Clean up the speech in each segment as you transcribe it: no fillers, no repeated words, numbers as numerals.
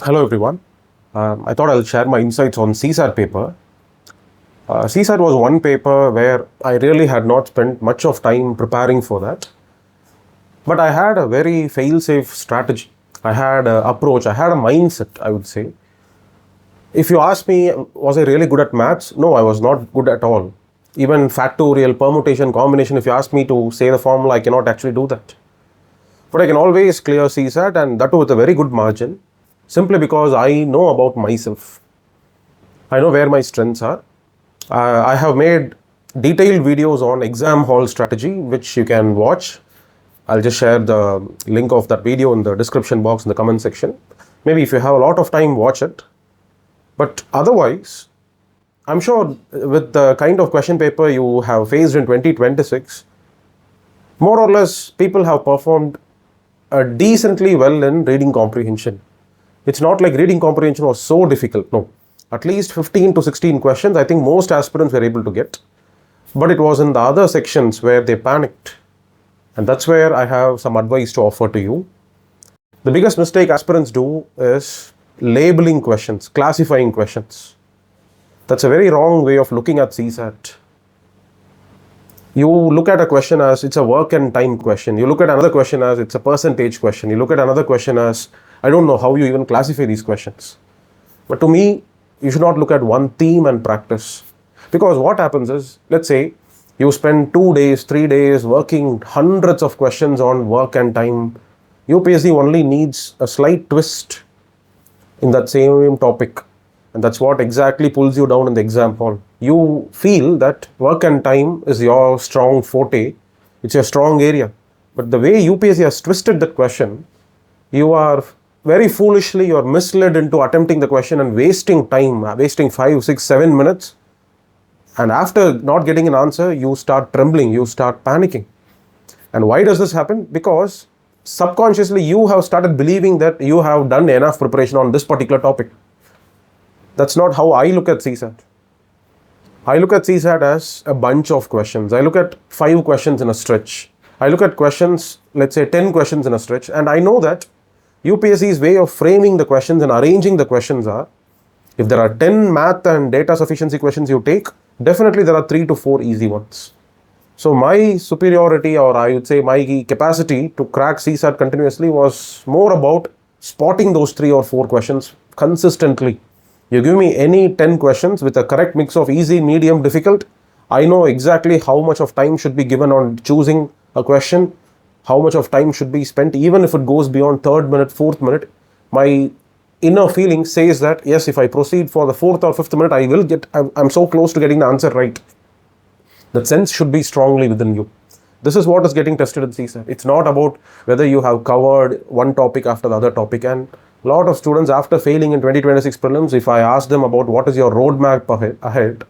Hello everyone. I thought I'll share my insights on CSAT paper. CSAT was one paper where I really had not spent much of time preparing for that. But I had a very fail-safe strategy. I had an approach. I had a mindset, I would say. If you ask me, was I really good at maths? No, I was not good at all. Even factorial, permutation, combination, if you ask me to say the formula, I cannot actually do that. But I can always clear CSAT, and that too with a very good margin, simply because I know about myself. I know where my strengths are. I have made detailed videos on exam hall strategy, which you can watch. I'll just share the link of that video in the description box in the comment section. Maybe if you have a lot of time, watch it. But otherwise, I'm sure with the kind of question paper you have faced in 2026, more or less people have performed decently well in reading comprehension. It's not like reading comprehension was so difficult. No, at least 15 to 16 questions I think most aspirants were able to get. But it was in the other sections where they panicked. And that's where I have some advice to offer to you. The biggest mistake aspirants do is labeling questions, classifying questions. That's a very wrong way of looking at CSAT. You look at a question as it's a work and time question. You look at another question as it's a percentage question. You look at another question as I don't know how you even classify these questions. But to me, you should not look at one theme and practice. Because what happens is, let's say you spend 2 days, 3 days working hundreds of questions on work and time. UPSC only needs a slight twist in that same topic. And that's what exactly pulls you down in the exam hall. You feel that work and time is your strong forte. It's your strong area. But the way UPSC has twisted that question, you are very foolishly, you are misled into attempting the question and wasting time, wasting 5, 6, 7 minutes. And after not getting an answer, you start trembling, you start panicking. And why does this happen? Because subconsciously you have started believing that you have done enough preparation on this particular topic. That's not how I look at CSAT. I look at CSAT as a bunch of questions. I look at 5 questions in a stretch. I look at questions, let's say 10 questions in a stretch, and I know that UPSC's way of framing the questions and arranging the questions are, if there are 10 math and data sufficiency questions you take, definitely there are 3 to 4 easy ones. So my superiority, or I would say my capacity to crack CSAT continuously was more about spotting those 3 or 4 questions consistently. You give me any 10 questions with a correct mix of easy, medium, difficult, I know exactly how much of time should be given on choosing a question, how much of time should be spent, even if it goes beyond 3rd minute, 4th minute. My inner feeling says that, yes, if I proceed for the 4th or 5th minute, I will get, I'm so close to getting the answer right. That sense should be strongly within you. This is what is getting tested in CSAT. It's not about whether you have covered one topic after the other topic. And a lot of students, after failing in 2026 prelims, if I ask them about what is your roadmap ahead,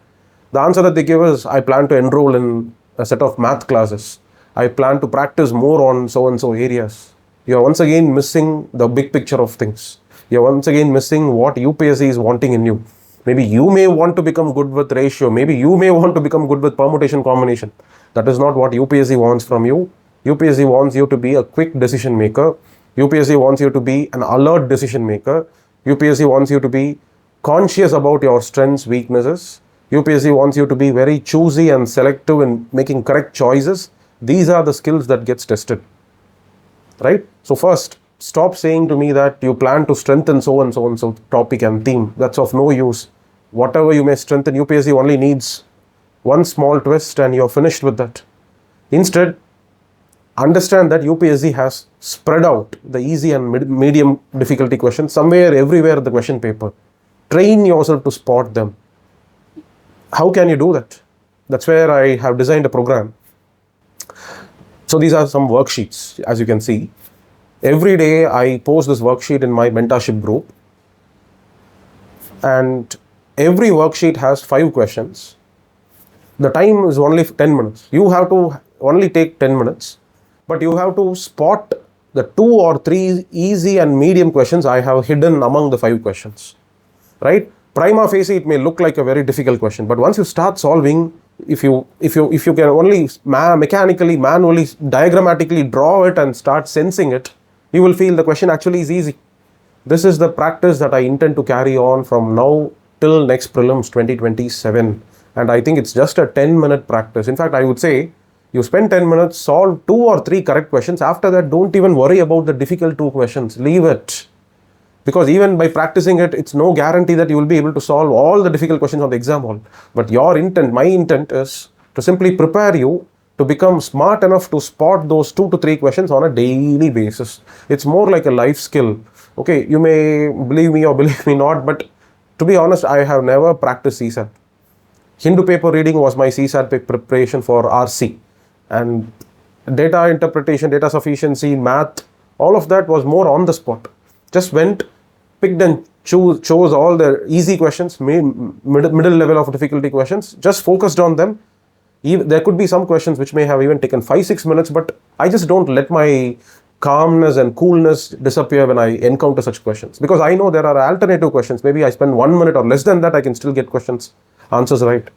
the answer that they give is, I plan to enroll in a set of math classes. I plan to practice more on so and so areas. You're once again missing the big picture of things. You're once again missing what UPSC is wanting in you. Maybe you may want to become good with ratio. Maybe you may want to become good with permutation combination. That is not what UPSC wants from you. UPSC wants you to be a quick decision maker. UPSC wants you to be an alert decision maker. UPSC wants you to be conscious about your strengths, weaknesses. UPSC wants you to be very choosy and selective in making correct choices. These are the skills that gets tested, right? So first, stop saying to me that you plan to strengthen so and so and so topic and theme. That's of no use. Whatever you may strengthen, UPSC only needs one small twist and you're finished with that. Instead, understand that UPSC has spread out the easy and medium difficulty questions somewhere, everywhere in the question paper. Train yourself to spot them. How can you do that? That's where I have designed a program. So these are some worksheets, as you can see. Every day I post this worksheet in my mentorship group. And every worksheet has 5 questions. The time is only 10 minutes. You have to only take 10 minutes. But you have to spot the 2 or 3 easy and medium questions I have hidden among the 5 questions. Right? Prima facie, it may look like a very difficult question. But once you start solving, if you can only mechanically, manually, diagrammatically draw it and start sensing it, you will feel the question actually is easy. This is the practice that I intend to carry on from now till next prelims 2027. And I think it's just a 10-minute practice. In fact, I would say you spend 10 minutes, solve 2 or 3 correct questions. After that, don't even worry about the difficult 2 questions. Leave it. Because even by practicing it, it's no guarantee that you will be able to solve all the difficult questions on the exam hall. But your intent, my intent is to simply prepare you to become smart enough to spot those 2 to 3 questions on a daily basis. It's more like a life skill. Okay, you may believe me or believe me not, but to be honest, I have never practiced CSAT. Hindu paper reading was my CSAT preparation for RC. And data interpretation, data sufficiency, math, all of that was more on the spot. Just went, picked and chose all the easy questions, middle level of difficulty questions, just focused on them. There could be some questions which may have even taken 5-6 minutes, but I just don't let my calmness and coolness disappear when I encounter such questions. Because I know there are alternative questions. Maybe I spend 1 minute or less than that, I can still get answers right.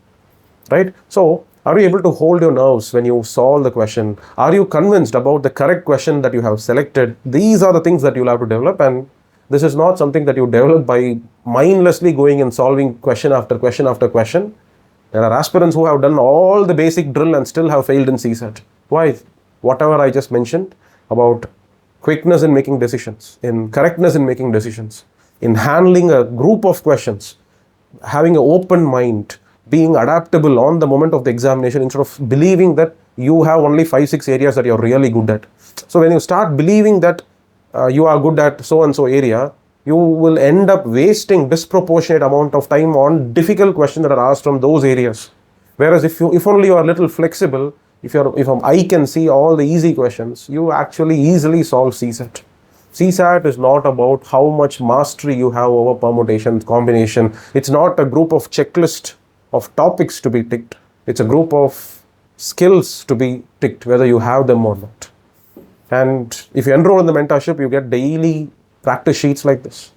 Right? So, are you able to hold your nerves when you solve the question? Are you convinced about the correct question that you have selected? These are the things that you'll have to develop, and this is not something that you develop by mindlessly going and solving question after question after question. There are aspirants who have done all the basic drill and still have failed in CSAT. Why? Whatever I just mentioned about quickness in making decisions, in correctness in making decisions, in handling a group of questions, having an open mind, being adaptable on the moment of the examination instead of believing that you have only 5-6 areas that you're really good at. So when you start believing that you are good at so and so area, you will end up wasting disproportionate amount of time on difficult questions that are asked from those areas. Whereas if only you are a little flexible, if your eye can see all the easy questions, you actually easily solve CSAT. CSAT is not about how much mastery you have over permutation, combination. It's not a group of checklist of topics to be ticked. It's a group of skills to be ticked, whether you have them or not. And if you enroll in the mentorship, you get daily practice sheets like this.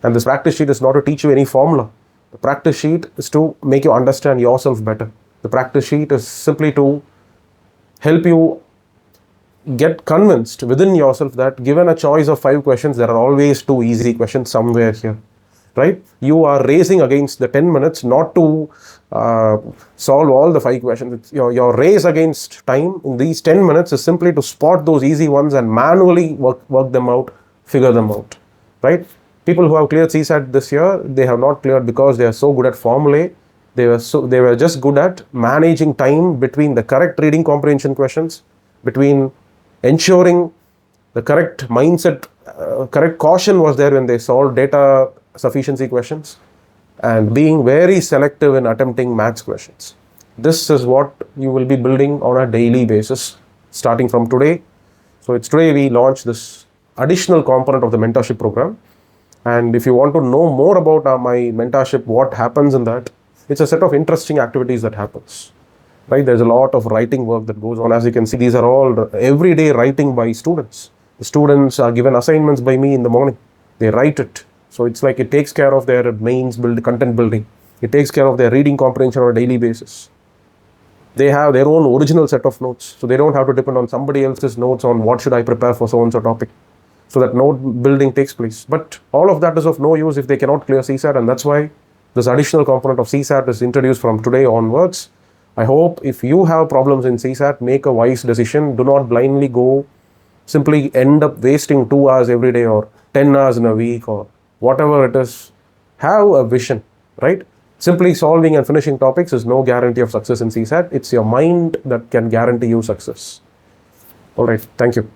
And this practice sheet is not to teach you any formula. The practice sheet is to make you understand yourself better. The practice sheet is simply to help you get convinced within yourself that given a choice of 5 questions, there are always 2 easy questions somewhere here. Right? You are racing against the 10 minutes not to solve all the 5 questions. Your race against time in these 10 minutes is simply to spot those easy ones and manually work them out, figure them out. Right? People who have cleared CSAT this year, they have not cleared because they are so good at formulae. They were just good at managing time between the correct reading comprehension questions, between ensuring the correct mindset, correct caution was there when they solved data sufficiency questions, and being very selective in attempting maths questions. This is what you will be building on a daily basis starting from today. So it's today we launch this additional component of the mentorship program. And if you want to know more about my mentorship, what happens in that, it's a set of interesting activities that happens. Right? There's a lot of writing work that goes on. As you can see, these are all everyday writing by students. The students are given assignments by me in the morning. They write it. So it's like it takes care of their content building. It takes care of their reading comprehension on a daily basis. They have their own original set of notes. So they don't have to depend on somebody else's notes on what should I prepare for so-and-so topic. So that note building takes place. But all of that is of no use if they cannot clear CSAT, and that's why this additional component of CSAT is introduced from today onwards. I hope if you have problems in CSAT, make a wise decision. Do not blindly go, simply end up wasting 2 hours every day or 10 hours in a week or whatever it is. Have a vision, right? Simply solving and finishing topics is no guarantee of success in CSAT. It's your mind that can guarantee you success. All right, thank you.